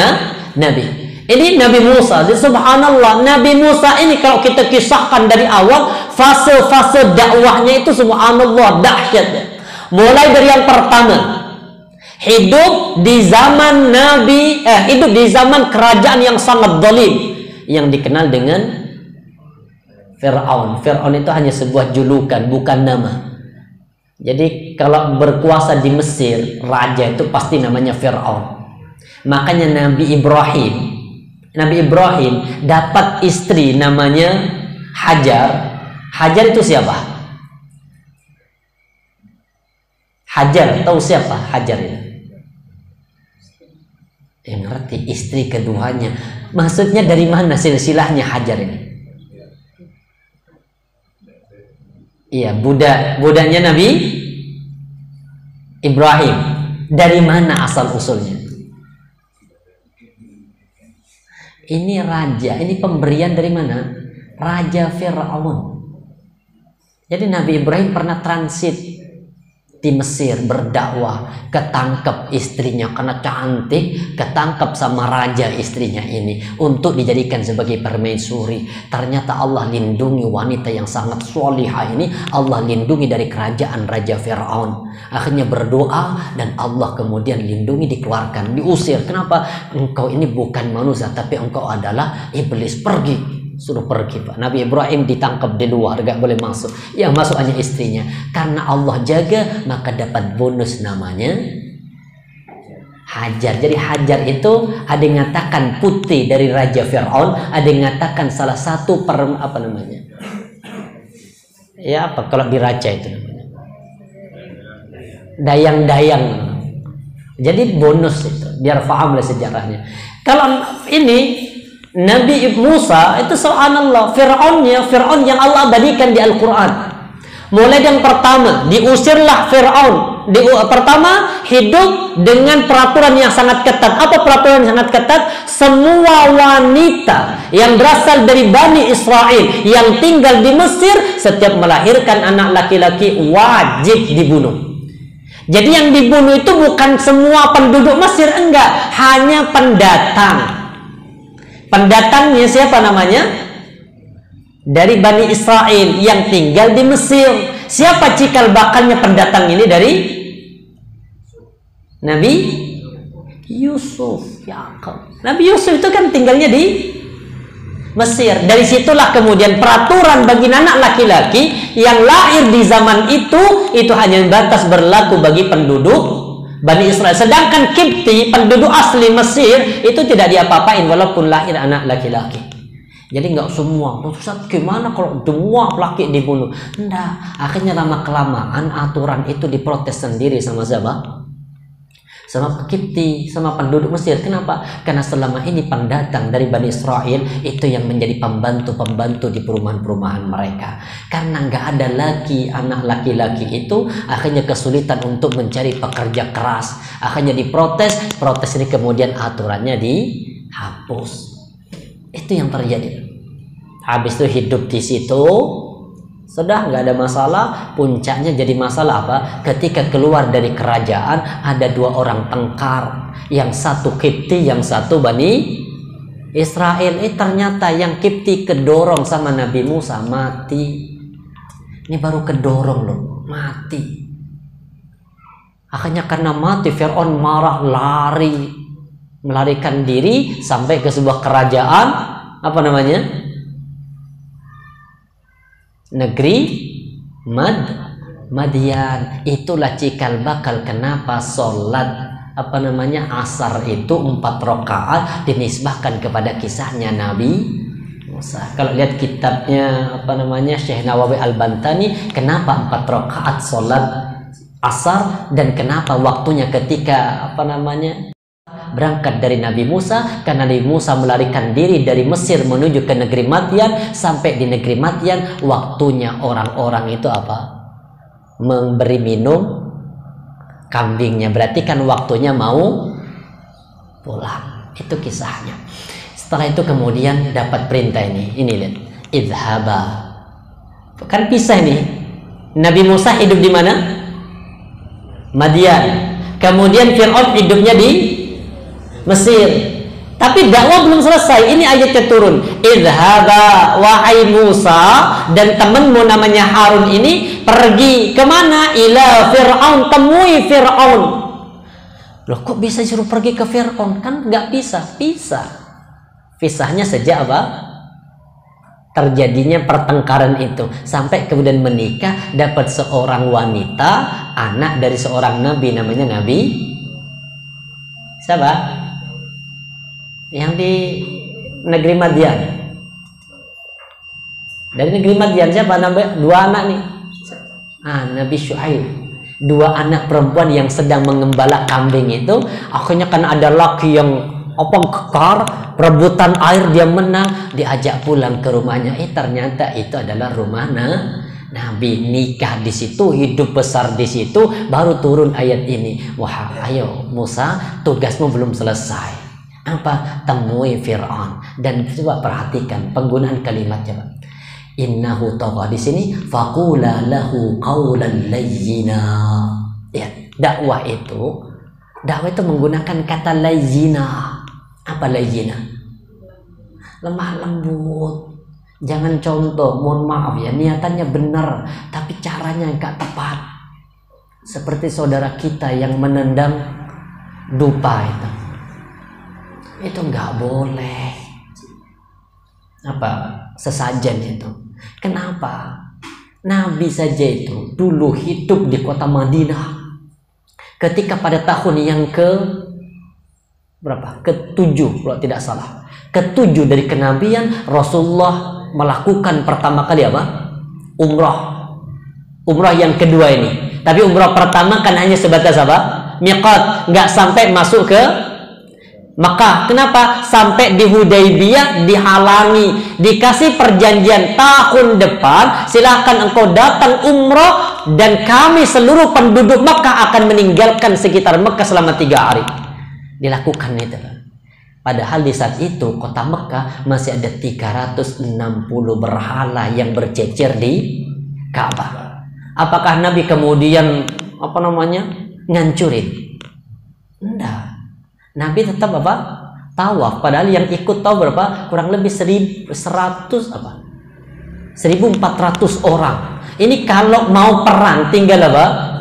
nabi. Ini Nabi Musa. Jadi subhanallah, Nabi Musa ini kalau kita kisahkan dari awal fase-fase dakwahnya itu subhanallah dahsyat. Mulai dari yang pertama, hidup di zaman hidup di zaman kerajaan yang sangat zalim yang dikenal dengan Fir'aun. Fir'aun itu hanya sebuah julukan, bukan nama. Jadi kalau berkuasa di Mesir, raja itu pasti namanya Fir'aun. Makanya Nabi Ibrahim dapat istri namanya Hajar. Hajar itu siapa? Hajar, tahu siapa Hajar itu? Yang ngerti, istri keduanya. Maksudnya dari mana silsilahnya Hajar ini? Iya, budaknya Nabi Ibrahim. Dari mana asal usulnya? Ini raja, ini pemberian dari mana? Raja Fir'aun. Jadi Nabi Ibrahim pernah transit di Mesir berdakwah, ketangkep istrinya karena cantik, ketangkep sama raja istrinya ini untuk dijadikan sebagai permaisuri. Ternyata Allah lindungi wanita yang sangat solihah ini, Allah lindungi dari kerajaan Raja Fir'aun. Akhirnya berdoa dan Allah kemudian lindungi, dikeluarkan, diusir. Kenapa? Engkau ini bukan manusia, tapi engkau adalah iblis. Pergi. Suruh pergi, Pak. Nabi Ibrahim ditangkap di luar, gak boleh masuk. Yang masuk hanya istrinya. Karena Allah jaga, maka dapat bonus namanya Hajar. Jadi Hajar itu ada yang mengatakan putri dari Raja Fir'aun, ada yang mengatakan salah satu ya apa kalau diraja itu namanya? Dayang-dayang. Jadi bonus itu, biar paham lah sejarahnya. Kalau ini Nabi Musa itu subhanallah, Fir'aun yang Allah abadikan di Al-Quran. Mulai yang pertama, diusirlah Fir'aun. Pertama, hidup dengan peraturan yang sangat ketat. Apa peraturan yang sangat ketat? Semua wanita yang berasal dari Bani Israel yang tinggal di Mesir, setiap melahirkan anak laki-laki wajib dibunuh. Jadi yang dibunuh itu bukan semua penduduk Mesir, enggak, hanya pendatang. Pendatangnya siapa namanya? Dari Bani Israel yang tinggal di Mesir. Siapa cikal bakalnya pendatang ini? Dari Nabi Yusuf. Nabi Yusuf itu kan tinggalnya di Mesir. Dari situlah kemudian peraturan bagi anak laki-laki yang lahir di zaman itu hanya batas berlaku bagi penduduk Bani Israel. Sedangkan Kipti, penduduk asli Mesir, itu tidak diapa-apain walaupun lahir anak laki-laki. Jadi nggak semua. Ustaz, gimana kalau semua laki dibunuh? Enggak. Akhirnya lama-kelamaan aturan itu diprotes sendiri sama siapa? Sama Kipti, sama penduduk Mesir. Kenapa? Karena selama ini pendatang dari Bani Israel itu yang menjadi pembantu-pembantu di perumahan-perumahan mereka. Karena nggak ada lagi anak laki-laki itu, akhirnya kesulitan untuk mencari pekerja keras. Akhirnya diprotes, protes ini kemudian aturannya dihapus. Itu yang terjadi. Habis itu hidup di situ, sudah nggak ada masalah. Puncaknya jadi masalah apa? Ketika keluar dari kerajaan ada dua orang tengkar, yang satu Kipti, yang satu Bani Israel. Ternyata yang Kipti kedorong sama Nabi Musa, mati. Ini baru kedorong loh, mati. Akhirnya karena mati, Fir'aun marah, melarikan diri sampai ke sebuah kerajaan, apa namanya? Negeri Madian. Itulah cikal bakal kenapa sholat asar itu 4 rakaat dinisbahkan kepada kisahnya Nabi Musa. Kalau lihat kitabnya Syekh Nawawi Al-Bantani, kenapa 4 rakaat sholat asar dan kenapa waktunya ketika berangkat dari Nabi Musa, karena Nabi Musa melarikan diri dari Mesir menuju ke negeri Madian. Sampai di negeri Madian, waktunya orang-orang itu memberi minum kambingnya. Berarti kan waktunya mau pulang. Itu kisahnya. Setelah itu kemudian dapat perintah ini lihat, idhaba. Kan pisah nih. Nabi Musa hidup di mana? Madian. Kemudian Fir'aun hidupnya di Mesir. Tapi dakwah belum selesai. Ini ayatnya turun. Idhaba wahai Musa dan temanmu namanya Harun ini pergi kemana? Ila Fir'aun, temui Fir'aun. Loh, kok bisa suruh pergi ke Fir'aun? Kan nggak bisa. Pisahnya sejak apa? Terjadinya pertengkaran itu sampai kemudian menikah, dapat seorang wanita, anak dari seorang nabi namanya Nabi siapa? Yang di negeri Madian. Dari negeri Madian siapa? Dua anak nih. Nabi Syuaib. Dua anak perempuan yang sedang mengembala kambing itu, akhirnya kan ada laki yang kekar, rebutan air, dia menang, diajak pulang ke rumahnya. Ternyata itu adalah rumah Nabi, nikah di situ, hidup besar di situ, baru turun ayat ini. Wah, ayo Musa, tugasmu belum selesai. Apa? Temui Fir'aun. Dan coba perhatikan penggunaan kalimatnya. Innahu tagha, di sini faqula lahu qawlan layyina. Ya, dakwah itu menggunakan kata layyina. Apa layyina? Lemah lembut. Jangan contoh, mohon maaf ya, niatannya benar tapi caranya enggak tepat. Seperti saudara kita yang menendang dupa itu nggak boleh. Apa? Sesajen itu. Kenapa? Nabi saja itu dulu hidup di kota Madinah. Ketika pada tahun yang ke-7 kalau tidak salah, ke-7 dari kenabian, Rasulullah melakukan pertama kali apa? Umrah yang kedua ini. Tapi umrah pertama kan hanya sebatas apa? Miqat, nggak sampai masuk ke Mekah. Kenapa? Sampai di Hudaybiyah dihalangi, dikasih perjanjian tahun depan silahkan engkau datang umroh dan kami seluruh penduduk Mekah akan meninggalkan sekitar Mekah selama 3 hari. Dilakukan itu. Padahal di saat itu kota Mekah masih ada 360 berhala yang bercecer di Ka'bah. Apakah Nabi kemudian ngancurin? Enggak. Nabi tetap apa? Tawaf. Padahal yang ikut tahu berapa? Kurang lebih 1.400 orang. Ini kalau mau perang tinggal apa?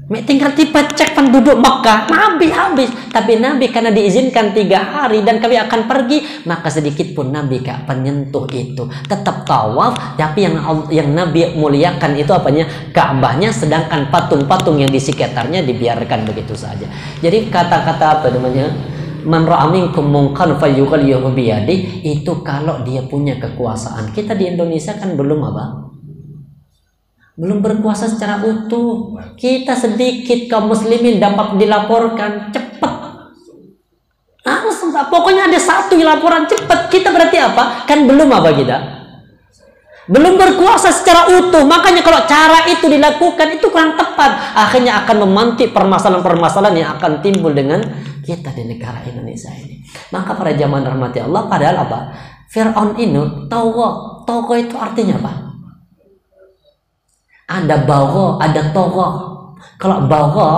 Tinggal cek penduduk Mekah. Nabi habis. Tapi Nabi karena diizinkan 3 hari dan kami akan pergi, maka sedikit pun Nabi gak penyentuh itu. Tetap tawaf. Tapi yang Nabi muliakan itu apanya? Ka'bahnya, sedangkan patung-patung yang di sekitarnya dibiarkan begitu saja. Jadi kata-kata apa namanya? Man ra'a minkum munkaran falyughayyirhu biyadihi, itu kalau dia punya kekuasaan. Kita di Indonesia kan belum apa? Belum berkuasa secara utuh. Kita sedikit kaum muslimin dapat dilaporkan cepat. Pokoknya ada satu laporan cepat. Kita berarti apa? Kan belum apa kita? Belum berkuasa secara utuh. Makanya kalau cara itu dilakukan itu kurang tepat. Akhirnya akan memantik permasalahan-permasalahan yang akan timbul dengan kita di negara Indonesia ini. Maka pada zaman rahmati Allah, padahal apa? Fir'aun ini tagha. Tagha itu artinya apa? Ada bagha, ada tagha. Kalau bagha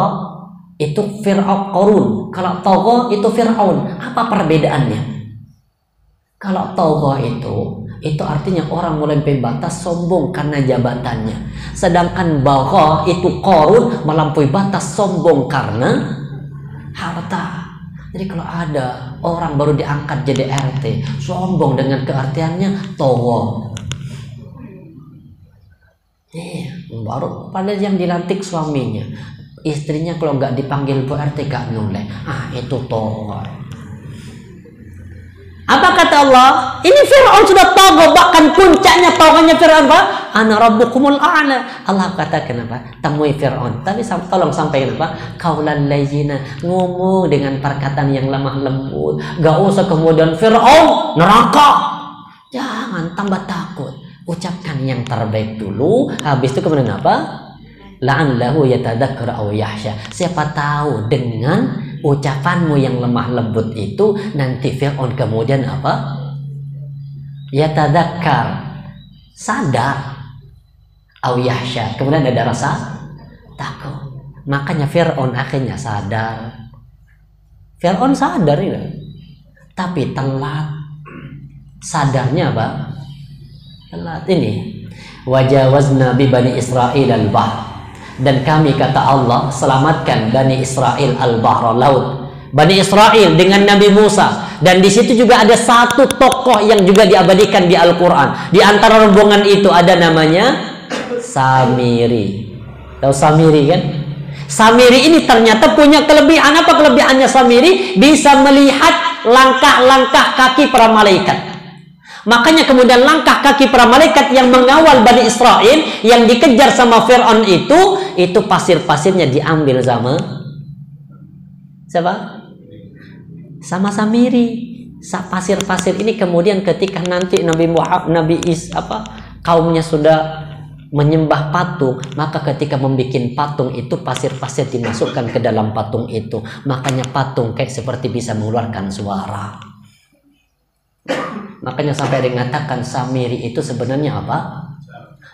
itu Fir'aun Qarun, kalau tagha itu Fir'aun. Apa perbedaannya? Kalau tagha itu artinya orang melampaui batas, sombong karena jabatannya. Sedangkan bagha itu Qarun, melampaui batas, sombong karena harta. Jadi kalau ada orang baru diangkat jadi RT, sombong dengan keartiannya tagha. Baru padahal yang dilantik suaminya, istrinya kalau nggak dipanggil Bu RT gak noleh. Itu tagha. Apa kata Allah? Ini Fir'aun sudah tagha, bahkan puncaknya taghanya Fir'aun apa? Ana rabbukumul a'la. Allah katakan apa? Temui Fir'aun. Tapi tolong sampaikan apa? Qaulan layyina, ngomong dengan perkataan yang lemah lembut. Gak usah kemudian Fir'aun neraka. Jangan tambah takut. Ucapkan yang terbaik dulu, habis itu kemudian apa? La'allahu yatadzakkar aw yakhsha. Siapa tahu dengan ucapanmu yang lemah lembut itu nanti Fir'aun kemudian apa? Yatadzakkar, sadar, au yahsya. Kemudian ada rasa takut. Makanya Fir'aun akhirnya sadar. Fir'aun sadar ya. Tapi telat. Sadarnya apa? Telat. Ini wajawazna bi bani Israil al-bahr, dan kami kata Allah selamatkan Bani Israel al-bahra, laut. Bani Israel dengan Nabi Musa, dan di situ juga ada satu tokoh yang juga diabadikan di Al-Quran. Di antara rombongan itu ada namanya Samiri. Tahu Samiri kan? Samiri ini ternyata punya kelebihan. Apa kelebihannya Samiri? Bisa melihat langkah-langkah kaki para malaikat. Makanya kemudian langkah kaki para malaikat yang mengawal Bani Israel yang dikejar sama Fir'aun itu pasir-pasirnya diambil sama siapa? Sama Samiri. Pasir-pasir ini kemudian ketika nanti kaumnya sudah menyembah patung, maka ketika membuat patung itu pasir-pasir dimasukkan ke dalam patung itu. Makanya patung kayak seperti bisa mengeluarkan suara. Makanya sampai dikatakan Samiri itu sebenarnya apa?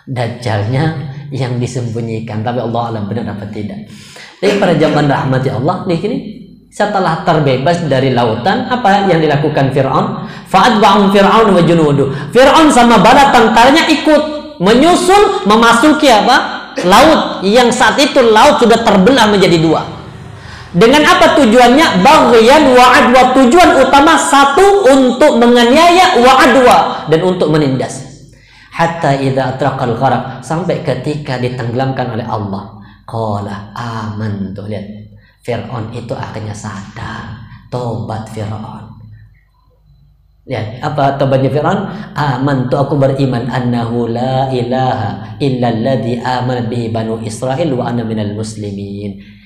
Dajjalnya yang disembunyikan. Tapi Allah alam benar apa tidak. Tapi pada zaman rahmati Allah nih ini, setelah terbebas dari lautan, apa yang dilakukan Fir'aun? Fa'atba'um Fir'aun wa junuduh. Fir'aun sama bala tentaranya ikut menyusul memasuki apa? Laut yang saat itu laut sudah terbelah menjadi dua. Dengan apa tujuannya? Baghyan wa adwa. Tujuan utama satu, untuk menganiaya, wa adwa, dan untuk menindas. Hatta idza atraqal gharq, sampai ketika ditenggelamkan oleh Allah. Qala amantu. Lihat, Fir'aun itu akhirnya sadar. Tobat Fir'aun. Lihat apa tobatnya Fir'aun? Amantu, aku beriman, annahu la ilaha illalladzi amana bihi banu Israil wa ana minal muslimin.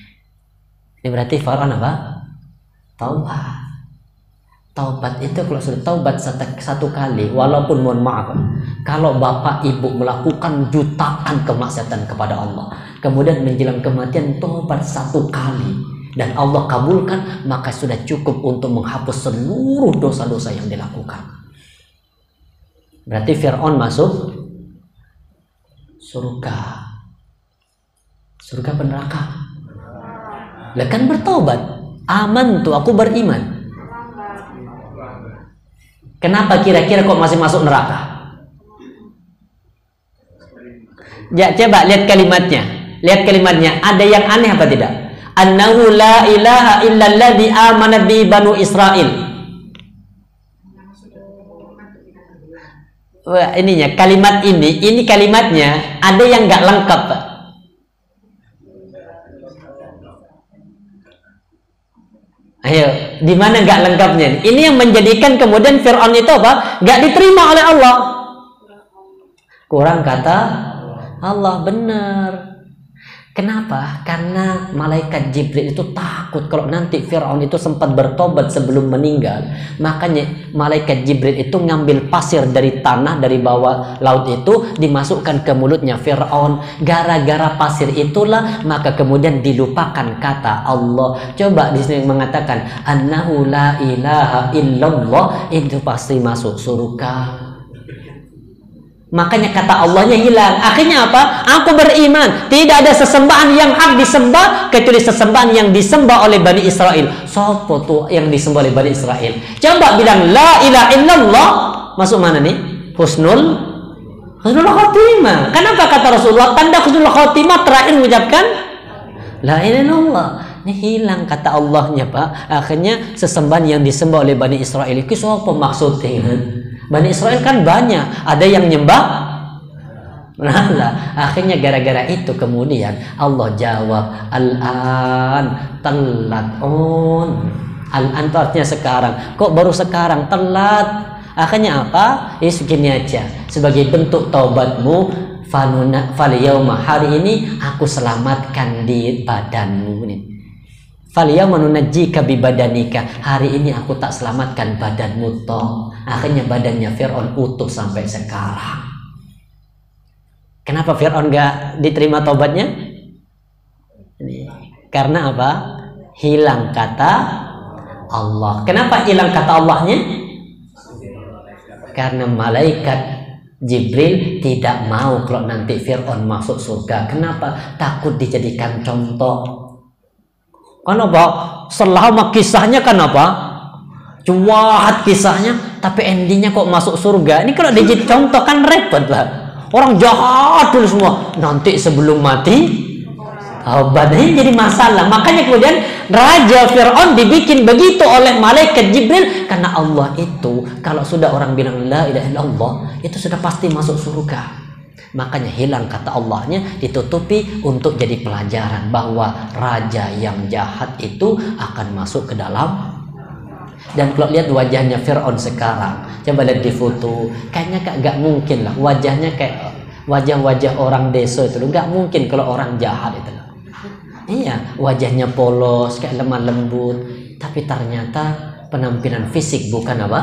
Ini berarti Fir'aun apa? Taubat. Taubat itu kalau sudah taubat satu kali, walaupun mohon maaf, kalau bapak ibu melakukan jutaan kemaksiatan kepada Allah, kemudian menjelang kematian taubat satu kali dan Allah kabulkan, maka sudah cukup untuk menghapus seluruh dosa-dosa yang dilakukan. Berarti Fir'aun masuk surga. Surga neraka. Lah kan bertobat. Aman tuh, aku beriman. Kenapa kira-kira kok masih masuk neraka? Ya, coba lihat kalimatnya. Lihat kalimatnya. Ada yang aneh apa tidak? Annahu la ilaha illalladzi amana bi banu Israil. Wah, ininya kalimat ini kalimatnya ada yang nggak lengkap, Pak. Ayo, di mana nggak lengkapnya? Ini yang menjadikan kemudian Fir'aun itu apa? Nggak diterima oleh Allah. Kurang kata Allah, benar. Kenapa? Karena malaikat Jibril itu takut kalau nanti Fir'aun itu sempat bertobat sebelum meninggal. Makanya malaikat Jibril itu ngambil pasir dari tanah dari bawah laut itu dimasukkan ke mulutnya Fir'aun. Gara-gara pasir itulah maka kemudian dilupakan kata Allah. Coba di sini mengatakan annahu la ilaha illallah, itu pasti masuk surga. Makanya kata Allahnya hilang. Akhirnya apa? Aku beriman tidak ada sesembahan yang hak disembah kecuali sesembahan yang disembah oleh Bani Israel. Sopo tuh yang disembah oleh Bani Israel? Coba bilang la ilaha illallah, masuk mana nih? Husnul khotimah. Kenapa kata Rasulullah tanda husnul khotimah terakhir mengucapkan la ilaha illallah? Ini hilang kata Allahnya, Pak. Akhirnya sesembahan yang disembah oleh Bani Israel itu sopo maksudnya? Bani Israel kan banyak, ada yang nyembah. Nah, akhirnya gara-gara itu kemudian Allah jawab al-an, telat on. Al-an itu artinya sekarang. Kok baru sekarang? Telat. Akhirnya apa? Segini aja. Sebagai bentuk taubatmu, fal yauma, hari ini aku selamatkan di badanmu nih. Faliyawma nunajjika bi badanika, hari ini aku tak selamatkan badanmu toh. Akhirnya badannya Fir'aun utuh sampai sekarang. Kenapa Fir'aun gak diterima taubatnya? Karena apa? Hilang kata Allah. Kenapa hilang kata Allahnya? Karena malaikat Jibril tidak mau kalau nanti Fir'aun masuk surga. Kenapa? Takut dijadikan contoh. Kenapa? Selama kisahnya kan apa? Cuat kisahnya, tapi endingnya kok masuk surga. Ini kalau dijadi contoh kan repot lah. Orang jahat dulu semua, nanti sebelum mati taubat. Ini jadi masalah. Makanya kemudian Raja Fir'aun dibikin begitu oleh malaikat Jibril, karena Allah itu kalau sudah orang bilang la ilaha illallah itu sudah pasti masuk surga. Makanya hilang kata Allahnya, ditutupi untuk jadi pelajaran bahwa raja yang jahat itu akan masuk ke dalam. Dan kalau lihat wajahnya Fir'aun sekarang, coba lihat di foto, kayaknya gak mungkin lah wajahnya kayak wajah-wajah orang desa itu, gak mungkin kalau orang jahat itu. Iya, wajahnya polos, kayak lemah lembut, tapi ternyata penampilan fisik bukan apa?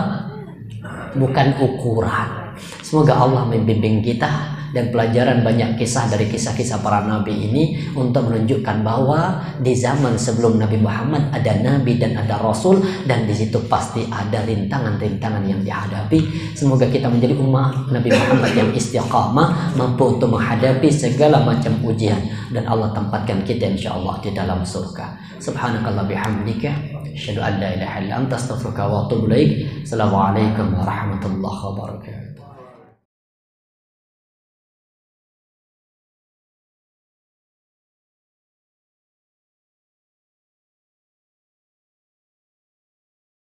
Bukan ukuran. Semoga Allah membimbing kita dan pelajaran banyak kisah dari kisah-kisah para nabi ini untuk menunjukkan bahwa di zaman sebelum Nabi Muhammad ada nabi dan ada rasul, dan di situ pasti ada rintangan-rintangan yang dihadapi. Semoga kita menjadi umat Nabi Muhammad yang istiqamah, mampu untuk menghadapi segala macam ujian, dan Allah tempatkan kita insyaallah di dalam surga. Subhanakallah bihamdika asyhadu an la ilaha illa anta astaghfiruka wa atubu ilaik. Assalamualaikum warahmatullahi wabarakatuh.